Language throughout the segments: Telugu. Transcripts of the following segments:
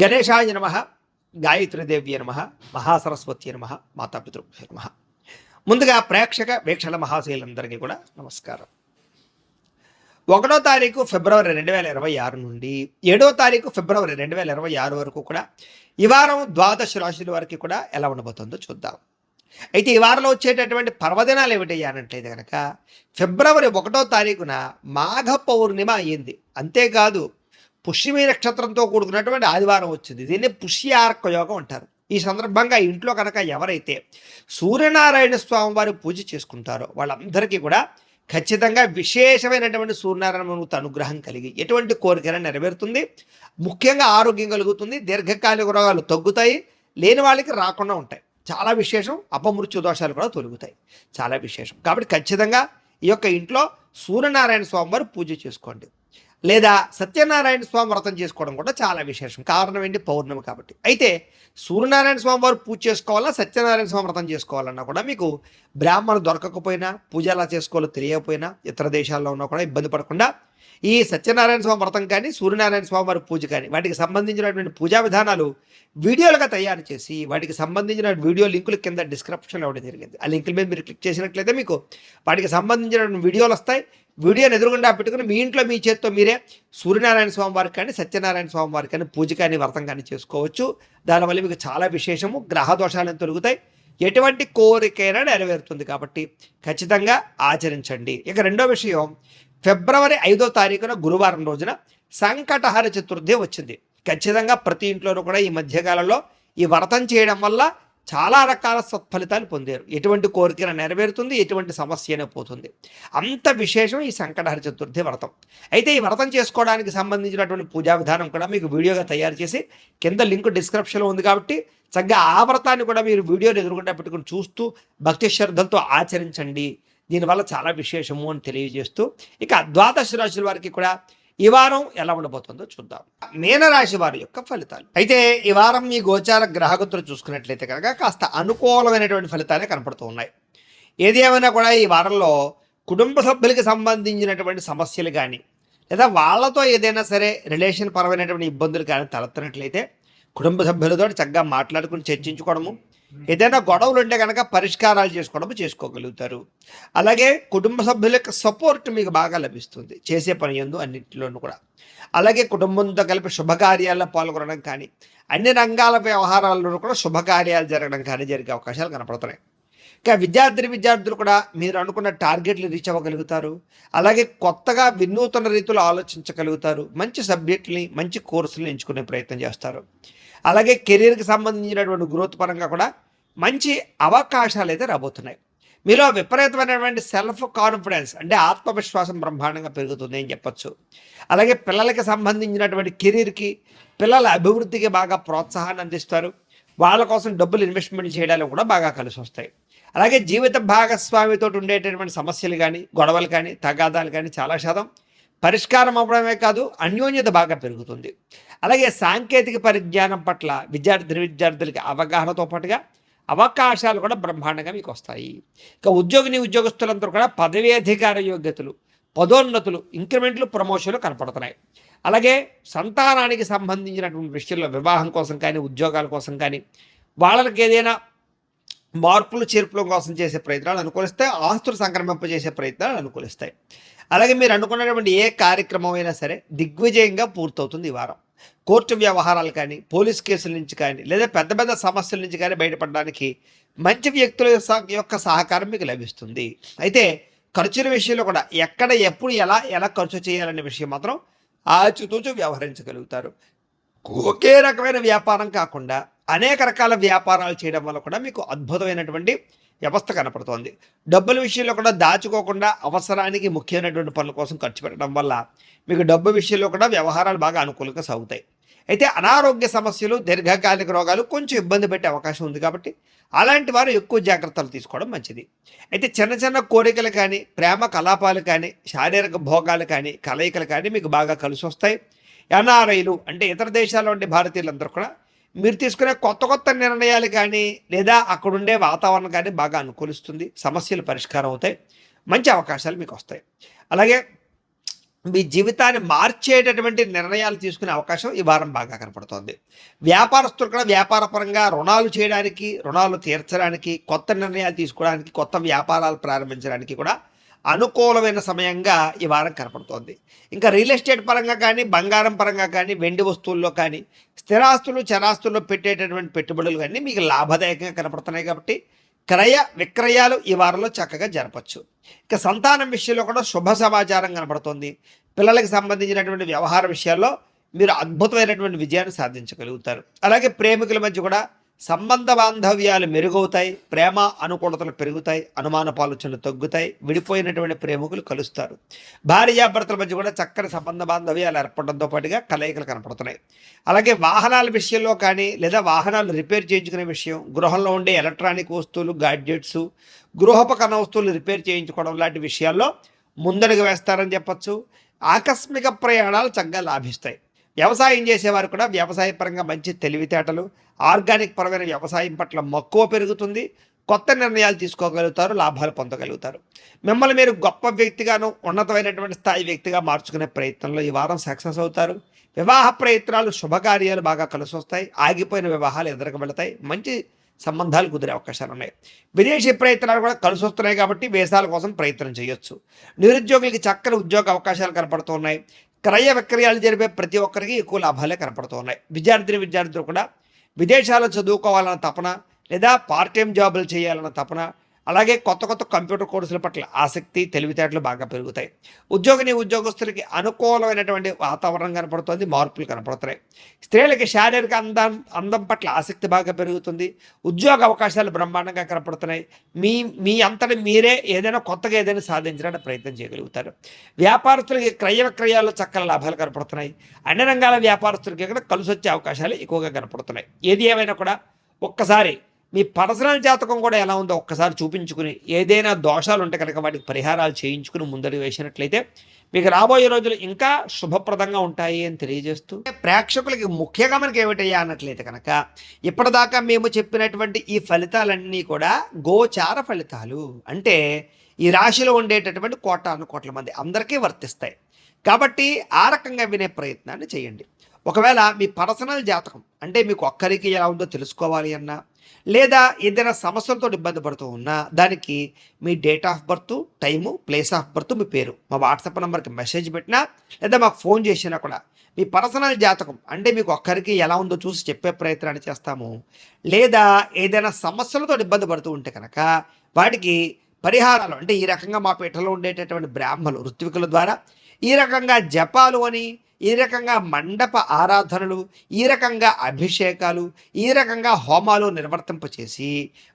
గణేశాయ నమ, గాయత్రీదేవ్య నమ, మహాసరస్వతి నమ, మాతాపితృభ్యో నమ. ముందుగా ప్రేక్షక వీక్షణ మహాశైలందరికీ కూడా నమస్కారం. 1వ తారీఖు ఫిబ్రవరి 2026 నుండి 7వ తారీఖు ఫిబ్రవరి 2026 వరకు కూడా ఈ వారం ద్వాదశ రాశుల వరకు కూడా ఎలా ఉండబోతుందో చూద్దాం. అయితే ఈ వారంలో వచ్చేటటువంటి పర్వదినాలు ఏమిటయ్యానంటే కనుక ఫిబ్రవరి 1వ తారీఖున మాఘ పౌర్ణిమ అయ్యింది. అంతేకాదు పుష్యమి నక్షత్రంతో కూడుకున్నటువంటి ఆదివారం వచ్చింది. దీన్ని పుష్యార్క యోగం అంటారు. ఈ సందర్భంగా ఇంట్లో కనుక ఎవరైతే సూర్యనారాయణ స్వామి వారి పూజ చేసుకుంటారో వాళ్ళందరికీ కూడా ఖచ్చితంగా విశేషమైనటువంటి సూర్యనారాయణమూర్తి అనుగ్రహం కలిగి ఎటువంటి కోరికైనా నెరవేరుతుంది. ముఖ్యంగా ఆరోగ్యం కలుగుతుంది. దీర్ఘకాలిక రోగాలు తగ్గుతాయి, లేని వాళ్ళకి రాకుండా ఉంటాయి. చాలా విశేషం. అపమృత్యు దోషాలు కూడా తొలగుతాయి. చాలా విశేషం. కాబట్టి ఖచ్చితంగా ఈ యొక్క ఇంట్లో సూర్యనారాయణ స్వామి వారు పూజ చేసుకోండి. లేదా సత్యనారాయణ స్వామి వ్రతం చేసుకోవడం కూడా చాలా విశేషం. కారణం ఏంటి? పౌర్ణమి కాబట్టి. అయితే సూర్యనారాయణ స్వామి వారు పూజ చేసుకోవాలా, సత్యనారాయణ స్వామి వ్రతం చేసుకోవాలన్నా కూడా మీకు బ్రాహ్మణులు దొరకకపోయినా, పూజ ఎలా చేసుకోవాలో తెలియకపోయినా, ఇతర దేశాల్లో ఉన్నా కూడా ఇబ్బంది పడకుండా ఈ సత్యనారాయణ స్వామి వ్రతం కానీ, సూర్యనారాయణ స్వామి వారి పూజ కానీ వాటికి సంబంధించినటువంటి పూజా విధానాలు వీడియోలుగా తయారు చేసి వాటికి సంబంధించిన వీడియో లింకులు కింద డిస్క్రిప్షన్లో ఇవ్వడం జరిగింది. ఆ లింకుల మీద మీరు క్లిక్ చేసినట్లయితే మీకు వాటికి సంబంధించిన వీడియోలు వస్తాయి. వీడియోని ఎదురుగుండా పెట్టుకుని మీ ఇంట్లో మీ చేత్తో మీరే సూర్యనారాయణ స్వామి వారికి కానీ, సత్యనారాయణ స్వామి వారికి కానీ పూజ కానీ, వ్రతం కానీ చేసుకోవచ్చు. దానివల్ల మీకు చాలా విశేషము. గ్రహ దోషాలను తొలుగుతాయి. ఎటువంటి కోరికైనా నెరవేరుతుంది. కాబట్టి ఖచ్చితంగా ఆచరించండి. ఇక రెండో విషయం, ఫిబ్రవరి 5వ తారీఖున గురువారం రోజున సంకటహర చతుర్థి వచ్చింది. ఖచ్చితంగా ప్రతి ఇంట్లోనూ కూడా ఈ మధ్యకాలంలో ఈ వ్రతం చేయడం వల్ల చాలా రకాల సత్ఫలితాలు పొందారు. ఎటువంటి కోరికైనా నెరవేరుతుంది, ఎటువంటి సమస్య అయినా పోతుంది. అంత విశేషం ఈ సంకటహర చతుర్థి వ్రతం. అయితే ఈ వ్రతం చేసుకోవడానికి సంబంధించినటువంటి పూజా విధానం కూడా మీకు వీడియోగా తయారు చేసి కింద లింక్ డిస్క్రిప్షన్లో ఉంది. కాబట్టి చక్కగా ఆ వ్రతాన్ని కూడా మీరు వీడియోని ఎదురుకుండా పెట్టుకుని చూస్తూ భక్తి శ్రద్ధలతో ఆచరించండి. దీనివల్ల చాలా విశేషము అని తెలియజేస్తూ ఇక ద్వాదశ రాశుల వారికి కూడా ఈ వారం ఎలా ఉండబోతుందో చూద్దాం. మీనరాశి వారి యొక్క ఫలితాలు. అయితే ఈ వారం మీ గోచార గ్రహగతులు చూసుకున్నట్లయితే కనుక కాస్త అనుకూలమైనటువంటి ఫలితాలే కనపడుతూ ఉన్నాయి. ఏది ఏమైనా కూడా ఈ వారంలో కుటుంబ సభ్యులకి సంబంధించినటువంటి సమస్యలు కానీ, లేదా వాళ్ళతో ఏదైనా సరే రిలేషన్ పరమైనటువంటి ఇబ్బందులు కానీ తలెత్తినట్లయితే కుటుంబ సభ్యులతో చక్కగా మాట్లాడుకుని చర్చించుకోవడము, ఏదైనా గొడవలు ఉంటే కనుక పరిష్కారాలు చేసుకోగలుగుతారు. అలాగే కుటుంబ సభ్యుల యొక్క సపోర్ట్ మీకు బాగా లభిస్తుంది చేసే పని యందు అన్నింటిలోనూ కూడా. అలాగే కుటుంబంతో కలిపి శుభకార్యాల్లో పాల్గొనడం కానీ, అన్ని రంగాల వ్యవహారాల్లోనూ కూడా శుభకార్యాలు జరగడం కానీ జరిగే అవకాశాలు కనపడుతున్నాయి. ఇంకా విద్యార్థులు కూడా మీరు అనుకున్న టార్గెట్లు రీచ్ అవ్వగలుగుతారు. అలాగే కొత్తగా వినూతన రీతిలో ఆలోచించగలుగుతారు. మంచి సబ్జెక్టుని, మంచి కోర్సులను ఎంచుకునే ప్రయత్నం చేస్తారు. అలాగే కెరీర్కి సంబంధించినటువంటి గ్రోత్ పరంగా కూడా మంచి అవకాశాలు అయితే రాబోతున్నాయి. మీలో విపరీతమైనటువంటి సెల్ఫ్ కాన్ఫిడెన్స్ అంటే ఆత్మవిశ్వాసం బ్రహ్మాండంగా పెరుగుతుంది అని చెప్పచ్చు. అలాగే పిల్లలకి సంబంధించినటువంటి కెరీర్కి, పిల్లల అభివృద్ధికి బాగా ప్రోత్సాహాన్ని అందిస్తారు. వాళ్ళ కోసం డబ్బులు ఇన్వెస్ట్మెంట్ చేయడానికి కూడా బాగా కలిసి వస్తాయి. అలాగే జీవిత భాగస్వామితో ఉండేటటువంటి సమస్యలు కానీ, గొడవలు కానీ, తగాదాలు కానీ చాలా శాతం పరిష్కారం అవ్వడమే కాదు, అన్యోన్యత బాగా పెరుగుతుంది. అలాగే సాంకేతిక పరిజ్ఞానం పట్ల విద్యార్థులకి అవగాహనతో పాటుగా అవకాశాలు కూడా బ్రహ్మాండంగా మీకు వస్తాయి. ఇక ఉద్యోగస్తులందరూ కూడా పదవీ అధికార యోగ్యతలు, పదోన్నతులు, ఇంక్రిమెంట్లు, ప్రమోషన్లు కనపడుతున్నాయి. అలాగే సంతానానికి సంబంధించినటువంటి విషయంలో వివాహం కోసం కానీ, ఉద్యోగాల కోసం కానీ, వాళ్ళకి ఏదైనా మార్పులు చేర్పుల కోసం చేసే ప్రయత్నాలు అనుకూలిస్తాయి. ఆస్తులు సంక్రమింపజేసే ప్రయత్నాలు అనుకూలిస్తాయి. అలాగే మీరు అనుకున్నటువంటి ఏ కార్యక్రమం అయినా సరే దిగ్విజయంగా పూర్తవుతుంది ఈ వారం. కోర్టు వ్యవహారాలు కానీ, పోలీస్ కేసుల నుంచి కానీ, లేదా పెద్ద పెద్ద సమస్యల నుంచి కానీ బయటపడడానికి మంచి వ్యక్తుల యొక్క సహకారం మీకు లభిస్తుంది. అయితే ఖర్చుల విషయంలో కూడా ఎక్కడ, ఎప్పుడు, ఎలా ఖర్చు చేయాలనే విషయం మాత్రం ఆచితూచి వ్యవహరించగలుగుతారు. ఒకే రకమైన వ్యాపారం కాకుండా అనేక రకాల వ్యాపారాలు చేయడం వల్ల కూడా మీకు అద్భుతమైనటువంటి వ్యవస్థ కనపడుతోంది. డబ్బుల విషయంలో కూడా దాచుకోకుండా అవసరానికి ముఖ్యమైనటువంటి పనుల కోసం ఖర్చు పెట్టడం వల్ల మీకు డబ్బు విషయంలో కూడా వ్యవహారాలు బాగా అనుకూలంగా సాగుతాయి. అయితే అనారోగ్య సమస్యలు, దీర్ఘకాలిక రోగాలు కొంచెం ఇబ్బంది పెట్టే అవకాశం ఉంది. కాబట్టి అలాంటి వారు ఎక్కువ జాగ్రత్తలు తీసుకోవడం మంచిది. అయితే చిన్న కోరికలు కానీ, ప్రేమ కలాపాలు కానీ, శారీరక భోగాలు కానీ, కలయికలు కానీ మీకు బాగా కలిసి వస్తాయి. ఎన్ఆర్ఐలు అంటే ఇతర దేశాల్లో ఉండే భారతీయులందరూ కూడా మీరు తీసుకునే కొత్త నిర్ణయాలు కానీ, లేదా అక్కడుండే వాతావరణం కానీ బాగా అనుకూలిస్తుంది. సమస్యలు పరిష్కారం అవుతాయి. మంచి అవకాశాలు మీకు వస్తాయి. అలాగే మీ జీవితాన్ని మార్చేటటువంటి నిర్ణయాలు తీసుకునే అవకాశం ఈ వారం బాగా కనపడుతోంది. వ్యాపారస్తులు కూడా వ్యాపారపరంగా రుణాలు చేయడానికి, రుణాలు తీర్చడానికి, కొత్త నిర్ణయాలు తీసుకోవడానికి, కొత్త వ్యాపారాలు ప్రారంభించడానికి కూడా అనుకూలమైన సమయంగా ఈ వారం కనపడుతోంది. ఇంకా రియల్ ఎస్టేట్ పరంగా కానీ, బంగారం పరంగా కానీ, వెండి వస్తువుల్లో కానీ, స్థిరాస్తులు చరాస్తుల్లో పెట్టేటటువంటి పెట్టుబడులు కానీ మీకు లాభదాయకంగా కనపడుతున్నాయి కాబట్టి క్రయ విక్రయాలు ఈ వారంలో చక్కగా జరపచ్చు. ఇక సంతానం విషయంలో కూడా శుభ సమాచారం కనబడుతుంది. పిల్లలకు సంబంధించినటువంటి వ్యవహార విషయాల్లో మీరు అద్భుతమైనటువంటి విజయాన్ని సాధించగలుగుతారు. అలాగే ప్రేమికుల మధ్య కూడా సంబంధ బాంధవ్యాలు మెరుగవుతాయి, ప్రేమ అనుకూలతలు పెరుగుతాయి, అనుమానపు ఆలోచనలు తగ్గుతాయి, విడిపోయినటువంటి ప్రేమికులు కలుస్తారు. భార్యాభర్తల మధ్య కూడా చక్కని సంబంధ బాంధవ్యాలు ఏర్పడడంతో పాటుగా కలయికలు కనపడుతున్నాయి. అలాగే వాహనాల విషయంలో కానీ, లేదా వాహనాలు రిపేర్ చేయించుకునే విషయం, గృహంలో ఉండే ఎలక్ట్రానిక్ వస్తువులు, గాడ్జెట్స్, గృహోపకరణ వస్తువులు రిపేర్ చేయించుకోవడం లాంటి విషయాల్లో ముందడుగు వేస్తారని చెప్పచ్చు. ఆకస్మిక ప్రయాణాలు చక్కగా లాభిస్తాయి. వ్యవసాయం చేసేవారు కూడా వ్యవసాయ పరంగా మంచి తెలివితేటలు, ఆర్గానిక్ పరమైన వ్యవసాయం పట్ల మక్కువ పెరుగుతుంది. కొత్త నిర్ణయాలు తీసుకోగలుగుతారు, లాభాలు పొందగలుగుతారు. మిమ్మల్ని మీరు గొప్ప వ్యక్తిగాను, ఉన్నతమైనటువంటి స్థాయి వ్యక్తిగా మార్చుకునే ప్రయత్నంలో ఈ వారం సక్సెస్ అవుతారు. వివాహ ప్రయత్నాలు, శుభకార్యాలు బాగా కలిసి వస్తాయి. ఆగిపోయిన వివాహాలు ఎదురుకు వెళతాయి. మంచి సంబంధాలు కుదిరే అవకాశాలు ఉన్నాయి. విదేశీ ప్రయత్నాలు కూడా కలిసి వస్తున్నాయి కాబట్టి వీసాల కోసం ప్రయత్నం చేయొచ్చు. నిరుద్యోగులకి చక్కని ఉద్యోగ అవకాశాలు కనపడుతున్నాయి. క్రయ విక్రయాలు జరిపే ప్రతి ఒక్కరికి ఎక్కువ లాభాలే కనపడుతున్నాయి. విద్యార్థులు కూడా విదేశాల్లో చదువుకోవాలన్న తపన, లేదా పార్ట్ టైం జాబులు చేయాలన్న తపన, అలాగే కొత్త కొత్త కంప్యూటర్ కోర్సుల పట్ల ఆసక్తి, తెలివితేటలు బాగా పెరుగుతాయి. ఉద్యోగస్తులకి అనుకూలమైనటువంటి వాతావరణం కనపడుతుంది, మార్పులు కనపడుతున్నాయి. స్త్రీలకి శారీరక అందం పట్ల ఆసక్తి బాగా పెరుగుతుంది. ఉద్యోగ అవకాశాలు బ్రహ్మాండంగా కనపడుతున్నాయి. మీ అంతటి మీరే ఏదైనా కొత్తగా ఏదైనా సాధించడానికి ప్రయత్నం చేయగలుగుతారు. వ్యాపారస్తులకి క్రయ విక్రయాల్లో చక్కని లాభాలు కనపడుతున్నాయి. అన్ని రంగాల వ్యాపారస్తులకి కూడా కలిసి వచ్చే అవకాశాలు ఎక్కువగా కనపడుతున్నాయి. ఏది ఏమైనా కూడా ఒక్కసారి మీ పర్సనల్ జాతకం కూడా ఎలా ఉందో ఒక్కసారి చూపించుకుని, ఏదైనా దోషాలు ఉంటే కనుక వాటికి పరిహారాలు చేయించుకుని ముందడుగు వేసినట్లయితే మీకు రాబోయే రోజులు ఇంకా శుభప్రదంగా ఉంటాయి అని తెలియజేస్తూ, ప్రేక్షకులకి ముఖ్యంగా మనకి ఏమిటయ్యా అన్నట్లయితే కనుక ఇప్పటిదాకా మేము చెప్పినటువంటి ఈ ఫలితాలన్నీ కూడా గోచార ఫలితాలు. అంటే ఈ రాశిలో ఉండేటటువంటి కోట్ల మంది అందరికీ వర్తిస్తాయి. కాబట్టి ఆ రకంగా వినే ప్రయత్నాన్ని చేయండి. ఒకవేళ మీ పర్సనల్ జాతకం అంటే మీకు ఒక్కరికి ఎలా ఉందో తెలుసుకోవాలి అన్నా, లేదా ఏదైనా సమస్యలతో ఇబ్బంది పడుతూ ఉన్నా, దానికి మీ date of birth, time, place of birth, మీ పేరు మా వాట్సాప్ నెంబర్కి మెసేజ్ పెట్టినా, లేదా మాకు ఫోన్ చేసినా కూడా మీ పర్సనల్ జాతకం అంటే మీకు ఒక్కరికి ఎలా ఉందో చూసి చెప్పే ప్రయత్నాన్ని చేస్తాము. లేదా ఏదైనా సమస్యలతో ఇబ్బంది పడుతూ ఉంటే కనుక వాటికి పరిహారాలు అంటే ఈ రకంగా మా పీఠలో ఉండేటటువంటి బ్రాహ్మలు, ఋత్వికుల ద్వారా ఈ రకంగా జపాలు అని, ఈ రకంగా మండప ఆరాధనలు, ఈ రకంగా అభిషేకాలు, ఈ రకంగా హోమాలు నిర్వర్తింపచేసి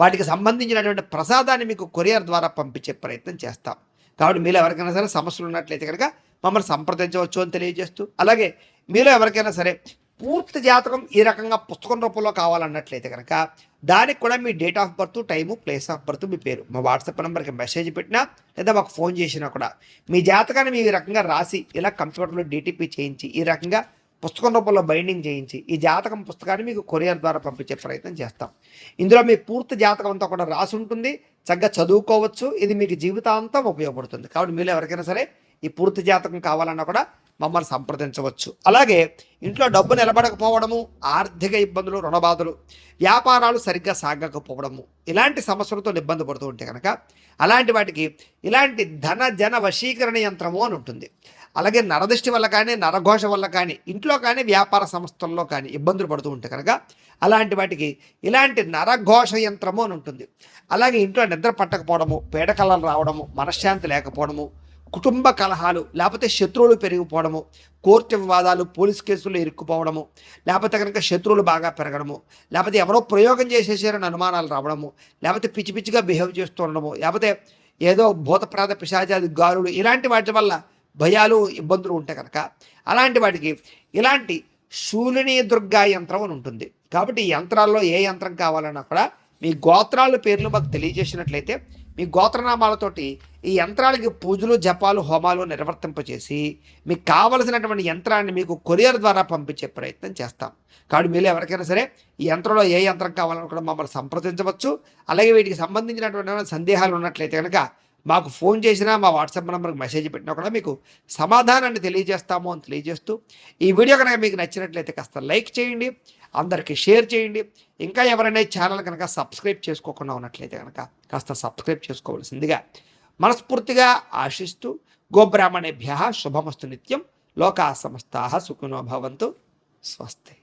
వాటికి సంబంధించినటువంటి ప్రసాదాన్ని మీకు కొరియర్ ద్వారా పంపించే ప్రయత్నం చేస్తాం. కాబట్టి మీలో ఎవరికైనా సరే సమస్యలు ఉన్నట్లయితే కనుక మమ్మల్ని సంప్రదించవచ్చు అని తెలియజేస్తూ, అలాగే మీలో ఎవరికైనా సరే పూర్తి జాతకం ఈ రకంగా పుస్తకం రూపంలో కావాలన్నట్లయితే కనుక దానికి కూడా మీ date of birth, time, place of birth, మీ పేరు మా వాట్సాప్ నెంబర్కి మెసేజ్ పెట్టినా, లేదా మాకు ఫోన్ చేసినా కూడా మీ జాతకాన్ని మీ రకంగా రాసి ఇలా కంప్యూటర్లో DTP చేయించి, ఈ రకంగా పుస్తకం రూపంలో బైండింగ్ చేయించి ఈ జాతకం పుస్తకాన్ని మీకు కొరియర్ ద్వారా పంపించే ప్రయత్నం చేస్తాం. ఇందులో మీ పూర్తి జాతకం అంతా కూడా రాసి ఉంటుంది. చక్కగా చదువుకోవచ్చు. ఇది మీకు జీవితాంతం ఉపయోగపడుతుంది. కాబట్టి మీరు ఎవరికైనా సరే ఈ పూర్తి జాతకం కావాలన్నా కూడా మమ్మల్ని సంప్రదించవచ్చు. అలాగే ఇంట్లో డబ్బు నిలబడకపోవడము, ఆర్థిక ఇబ్బందులు, రుణబాధలు, వ్యాపారాలు సరిగ్గా సాగకపోవడము, ఇలాంటి సమస్యలతో ఇబ్బంది పడుతూ ఉంటే కనుక అలాంటి వాటికి ఇలాంటి జన వశీకరణ యంత్రము అని ఉంటుంది. అలాగే నరదృష్టి వల్ల కానీ, నరఘోష వల్ల కానీ, ఇంట్లో కానీ, వ్యాపార సంస్థల్లో కానీ ఇబ్బందులు పడుతూ ఉంటే కనుక అలాంటి వాటికి ఇలాంటి నరఘోష యంత్రము అని ఉంటుంది. అలాగే ఇంట్లో నిద్ర పట్టకపోవడము, పీడకలలు రావడము, మనశ్శాంతి లేకపోవడము, కుటుంబ కలహాలు, లేకపోతే శత్రువులు పెరిగిపోవడము, కోర్టు వివాదాలు, పోలీస్ కేసులు ఇరుక్కుపోవడము, లేకపోతే కనుక శత్రువులు బాగా పెరగడము, లేకపోతే ఎవరో ప్రయోగం చేసేసారని అనుమానాలు రావడము, లేకపోతే పిచ్చి పిచ్చిగా బిహేవ్ చేస్తూ ఉండడము, లేకపోతే ఏదో భూతప్రాత పిశాచాది గారులు, ఇలాంటి వాటి వల్ల భయాలు, ఇబ్బందులు ఉంటాయి కనుక అలాంటి వాటికి ఇలాంటి శూలిని దుర్గా యంత్రం అని ఉంటుంది. కాబట్టి ఈ యంత్రాల్లో ఏ యంత్రం కావాలన్నా కూడా మీ గోత్రాల పేర్లు మాకు తెలియజేసినట్లయితే మీ గోత్రనామాలతోటి ఈ యంత్రాలకి పూజలు, జపాలు, హోమాలు నిర్వర్తింపచేసి మీకు కావలసినటువంటి యంత్రాన్ని మీకు కొరియర్ ద్వారా పంపించే ప్రయత్నం చేస్తాం. కాబట్టి మీరు ఎవరికైనా సరే ఈ యంత్రంలో ఏ యంత్రం కావాలని కూడా మమ్మల్ని సంప్రదించవచ్చు. అలాగే వీటికి సంబంధించినటువంటి సందేహాలు ఉన్నట్లయితే కనుక మాకు ఫోన్ చేసినా మా వాట్సాప్ నెంబర్కి మెసేజ్ పెట్టినా కూడా మీకు సమాధానాన్ని తెలియజేస్తాము అని తెలియజేస్తూ, ఈ వీడియో కనుక మీకు నచ్చినట్లయితే కాస్త లైక్ చేయండి, అందరికీ షేర్ చేయండి. ఇంకా ఎవరైనా ఈ ఛానల్ కనుక సబ్స్క్రైబ్ చేసుకోకుండా ఉన్నట్లయితే కనుక కాస్త సబ్స్క్రైబ్ చేసుకోవాల్సిందిగా మనస్ఫూర్తిగా ఆశిస్తూ, గోబ్రాహ్మణేభ్యः శుభమస్తు నిత్యం. లోకా సమస్తాః సుఖినో భవంతు. స్వస్తి.